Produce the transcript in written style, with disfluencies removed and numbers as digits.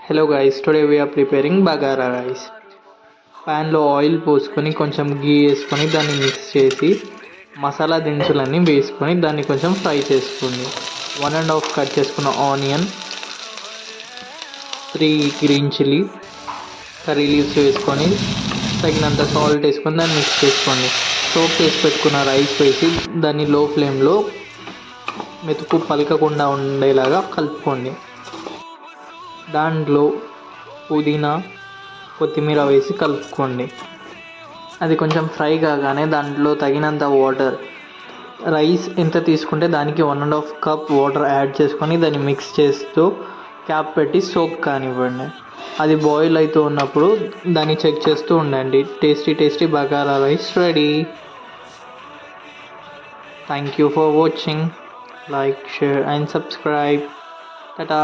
Hello guys, today we are preparing bagara rice. ప్యాన్లో oil పోసుకొని కొంచెం గీ వేసుకొని దాన్ని మిక్స్ చేసి మసాలా దినుసులన్నీ వేసుకొని దాన్ని కొంచెం ఫ్రై చేసుకోండి. 1.5 కట్ చేసుకున్న onion, 3 green chilli, curry leaves వేసుకొని తగినంత సాల్ట్ వేసుకొని దాన్ని మిక్స్ చేసుకోండి. సోక్ చేసి పెట్టుకున్న రైస్ వేసి దాన్ని లో ఫ్లేమ్లో మెతుకు పలకకుండా ఉండేలాగా కలుపుకోండి. దాంట్లో పుదీనా, కొత్తిమీర వేసి కలుపుకోండి. అది కొంచెం ఫ్రై కాగానే దాంట్లో తగినంత వాటర్, రైస్ ఎంత తీసుకుంటే దానికి 1.5 కప్ వాటర్ యాడ్ చేసుకొని దాన్ని మిక్స్ చేస్తూ క్యాప్ పెట్టి సోక్ కానివ్వండి. అది బాయిల్ అవుతూ ఉన్నప్పుడు దాన్ని చెక్ చేస్తూ ఉండండి. Tasty bagara rice ready. Thank you for watching. Like, share and subscribe. Tata.